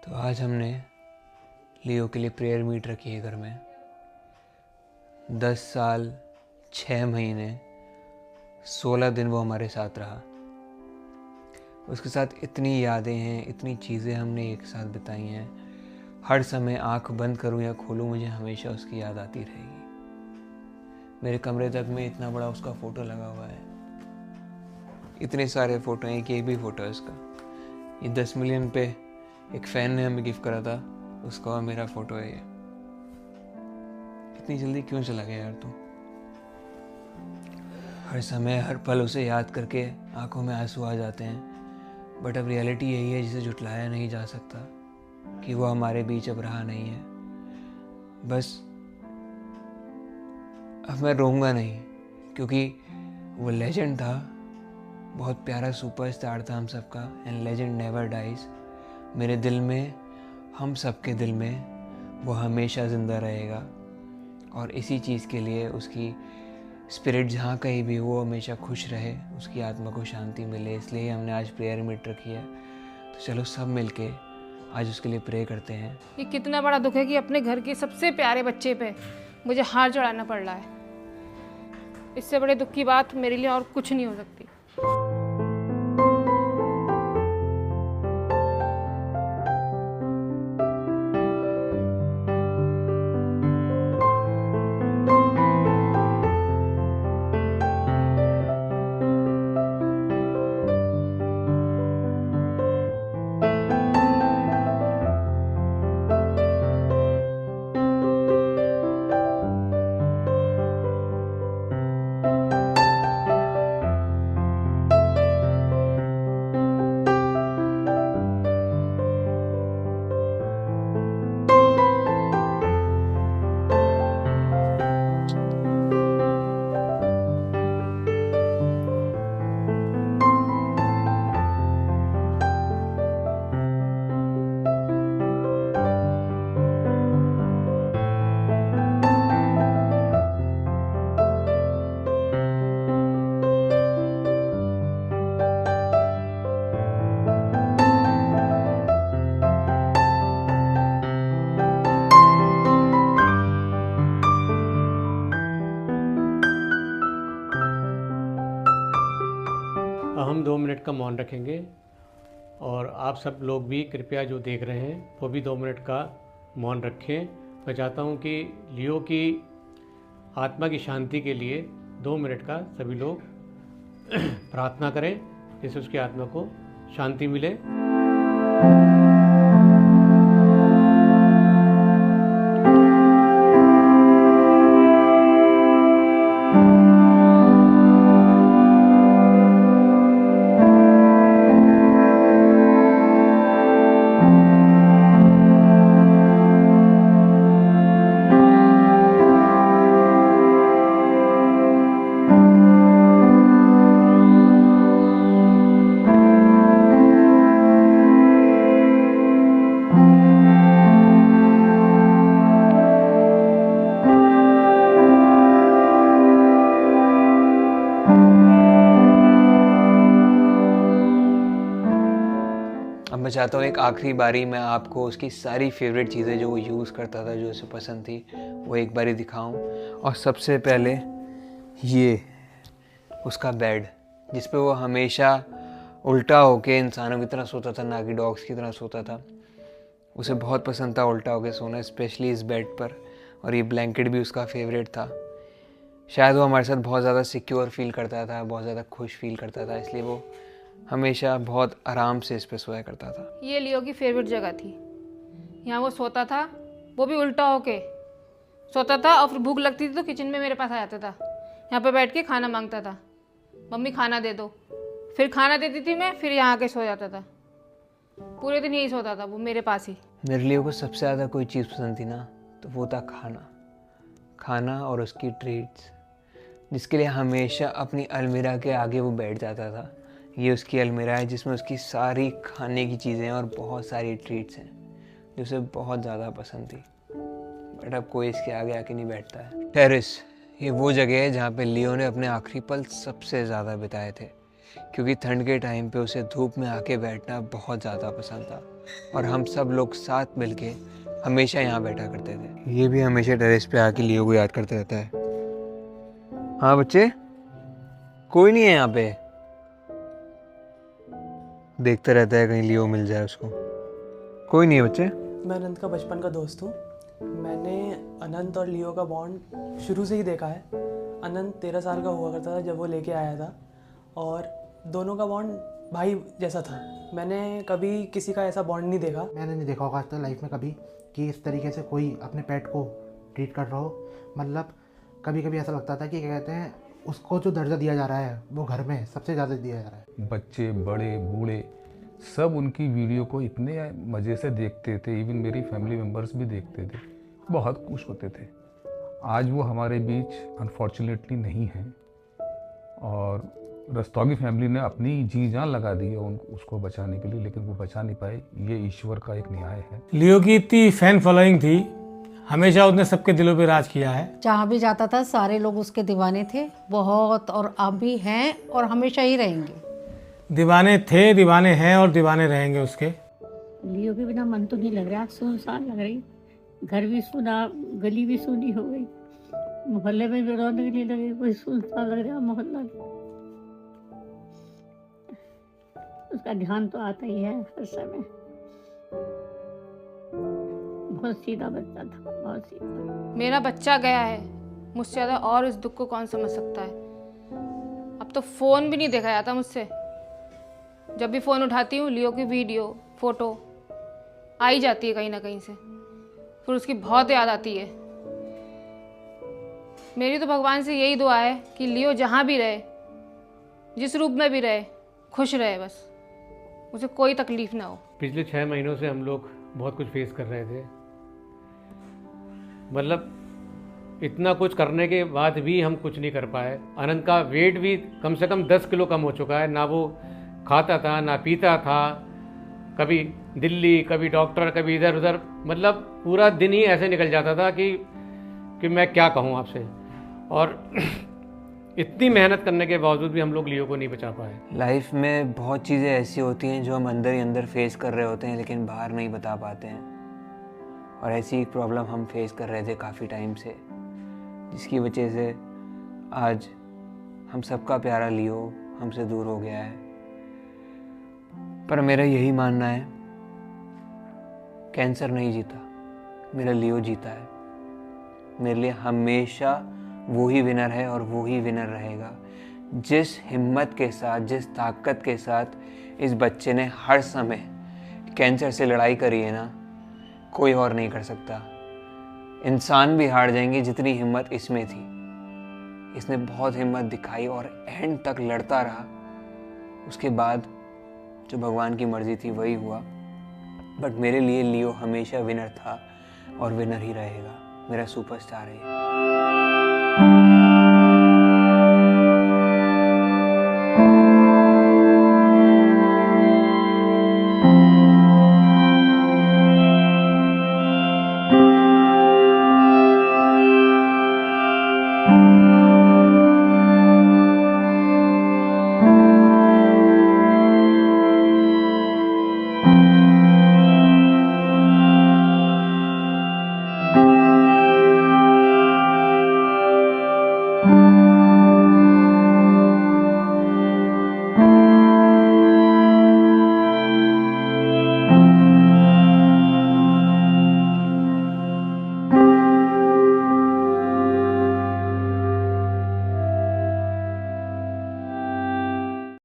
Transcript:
तो आज हमने लियो के लिए प्रेयर मीट रखी है घर में। 10 साल 6 महीने 16 दिन वो हमारे साथ रहा। उसके साथ इतनी यादें हैं, इतनी चीज़ें हमने एक साथ बिताई हैं। हर समय आंख बंद करूं या खोलूं, मुझे हमेशा उसकी याद आती रहेगी। मेरे कमरे तक में इतना बड़ा उसका फ़ोटो लगा हुआ है। इतने सारे फ़ोटो हैं कि एक भी फ़ोटो है उसका। ये 10 मिलियन पे एक फ़ैन ने हमें गिफ्ट करा था, उसका और मेरा फ़ोटो है ये। इतनी जल्दी क्यों चला गया यार तू? हर समय हर पल उसे याद करके आंखों में आंसू आ जाते हैं। बट अब रियलिटी यही है जिसे झुटलाया नहीं जा सकता कि वो हमारे बीच अब रहा नहीं है। बस अब मैं रोऊंगा नहीं, क्योंकि वो लेजेंड था, बहुत प्यारा सुपरस्टार था हम सबका। And legend never dies. मेरे दिल में, हम सबके दिल में वो हमेशा ज़िंदा रहेगा। और इसी चीज़ के लिए उसकी स्पिरिट जहाँ कहीं भी वो हमेशा खुश रहे, उसकी आत्मा को शांति मिले, इसलिए हमने आज प्रेयर मीट रखी है। तो चलो सब मिलके आज उसके लिए प्रे करते हैं। ये कितना बड़ा दुख है कि अपने घर के सबसे प्यारे बच्चे पे मुझे हार चढ़ाना पड़ रहा है। इससे बड़े दुख की बात मेरे लिए और कुछ नहीं हो सकती। हम 2 मिनट का मौन रखेंगे और आप सब लोग भी कृपया जो देख रहे हैं वो भी 2 मिनट का मौन रखें। मैं चाहता हूं कि लियो की आत्मा की शांति के लिए 2 मिनट का सभी लोग प्रार्थना करें, जिससे उसकी आत्मा को शांति मिले। अब मैं चाहता हूँ एक आखिरी बारी मैं आपको उसकी सारी फेवरेट चीज़ें जो वो यूज़ करता था, जो उसे पसंद थी, वो एक बारी दिखाऊं। और सबसे पहले ये उसका बेड, जिस पे वो हमेशा उल्टा होके इंसानों की तरह सोता था, ना कि डॉग्स की तरह सोता था। उसे बहुत पसंद था उल्टा होके सोना, स्पेशली इस बेड पर। और ये ब्लैंकेट भी उसका फेवरेट था। शायद वो हमारे साथ बहुत ज़्यादा सिक्योर फील करता था, बहुत ज़्यादा खुश फील करता था, इसलिए वो हमेशा बहुत आराम से इस पे सोया करता था। ये लियो की फेवरेट जगह थी। यहाँ वो सोता था, वो भी उल्टा होके सोता था। और फिर भूख लगती थी तो किचन में मेरे पास आ जाता था, यहाँ पे बैठ के खाना मांगता था, मम्मी खाना दे दो। फिर खाना देती थी मैं, फिर यहाँ आके सो जाता था। पूरे दिन यही सोता था वो मेरे पास ही। मेरे लिए को सबसे ज़्यादा कोई चीज़ पसंद थी ना, तो वो था खाना और उसकी ट्रीट्स, जिसके लिए हमेशा अपनी अलमीरा के आगे वो बैठ जाता था। ये उसकी अलमीरा है जिसमें उसकी सारी खाने की चीज़ें और बहुत सारी ट्रीट्स हैं जो उसे बहुत ज़्यादा पसंद थी। बट अब कोई इसके आगे आके नहीं बैठता है। टेरेस, ये वो जगह है जहाँ पे लियो ने अपने आखिरी पल सबसे ज़्यादा बिताए थे, क्योंकि ठंड के टाइम पे उसे धूप में आके बैठना बहुत ज़्यादा पसंद था। और हम सब लोग साथ मिलके हमेशा यहाँ बैठा करते थे। ये भी हमेशा टेरेस पे आके लियो को याद करते रहता है। हाँ बच्चे, कोई नहीं है यहाँ पे। देखता रहता है कहीं लियो मिल जाए उसको। कोई नहीं है बच्चे। मैं अनंत का बचपन का दोस्त हूँ। मैंने अनंत और लियो का बॉन्ड शुरू से ही देखा है। अनंत 13 साल का हुआ करता था जब वो लेके आया था, और दोनों का बॉन्ड भाई जैसा था। मैंने कभी किसी का ऐसा बॉन्ड नहीं देखा। मैंने नहीं देखा होगा आज तक लाइफ में कभी कि इस तरीके से कोई अपने पेट को ट्रीट कर रहा हो। मतलब कभी कभी ऐसा लगता था कि क्या कहते हैं, उसको जो दर्जा दिया जा रहा है वो घर में सबसे ज़्यादा दिया जा रहा है। बच्चे बड़े बूढ़े सब उनकी वीडियो को इतने मज़े से देखते थे, इवन मेरी फैमिली मेम्बर्स भी देखते थे, बहुत खुश होते थे। आज वो हमारे बीच अनफॉर्चुनेटली नहीं है, और रस्तोगी फैमिली ने अपनी जी जान लगा दी है उसको बचाने के लिए, लेकिन वो बचा नहीं पाए। ये ईश्वर का एक न्याय है। लियो की इतनी फैन फॉलोइंग थी, हमेशा उसने सबके दिलों पे राज किया है। जहाँ भी जाता था सारे लोग उसके दीवाने थे बहुत, और अब भी हैं और हमेशा ही रहेंगे। दीवाने थे, दीवाने हैं और दीवाने रहेंगे उसके। लियो के बिना मन तो नहीं लग रहा, सुनसान लग रही। घर भी सुना, गली भी सुनी हो गई, मोहल्ले में भी रौनक नहीं लगी, कोई सुनसान लग रहा मोहल्ला। उसका ध्यान तो आता ही है हर समय। बहुत सीधा बच्चा था, बहुत सीधा। मेरा बच्चा गया है, मुझसे ज़्यादा और इस दुख को कौन समझ सकता है। अब तो फ़ोन भी नहीं देखा जाता मुझसे। जब भी फ़ोन उठाती हूँ लियो की वीडियो फ़ोटो आ ही जाती है कहीं ना कहीं से, फिर उसकी बहुत याद आती है। मेरी तो भगवान से यही दुआ है कि लियो जहाँ भी रहे, जिस रूप में भी रहे, खुश रहे, बस उसे कोई तकलीफ ना हो। पिछले 6 महीनों से हम लोग बहुत कुछ फेस कर रहे थे। मतलब इतना कुछ करने के बाद भी हम कुछ नहीं कर पाए। अनंत का वेट भी कम से कम 10 किलो कम हो चुका है। ना वो खाता था, ना पीता था, कभी दिल्ली, कभी डॉक्टर, कभी इधर उधर। मतलब पूरा दिन ही ऐसे निकल जाता था कि मैं क्या कहूँ आपसे। और इतनी मेहनत करने के बावजूद भी हम लोग लियो को नहीं बचा पाए। लाइफ में बहुत चीज़ें ऐसी होती हैं जो हम अंदर ही अंदर फेस कर रहे होते हैं लेकिन बाहर नहीं बता पाते हैं, और ऐसी एक प्रॉब्लम हम फेस कर रहे थे काफ़ी टाइम से, जिसकी वजह से आज हम सबका प्यारा लियो हमसे दूर हो गया है। पर मेरा यही मानना है, कैंसर नहीं जीता, मेरा लियो जीता है। मेरे लिए हमेशा वो ही विनर है और वो ही विनर रहेगा। जिस हिम्मत के साथ, जिस ताकत के साथ इस बच्चे ने हर समय कैंसर से लड़ाई करी है ना, कोई और नहीं कर सकता। इंसान भी हार जाएंगे जितनी हिम्मत इसमें थी। इसने बहुत हिम्मत दिखाई और एंड तक लड़ता रहा। उसके बाद जो भगवान की मर्जी थी वही हुआ। बट मेरे लिए लियो हमेशा विनर था और विनर ही रहेगा। मेरा सुपरस्टार है।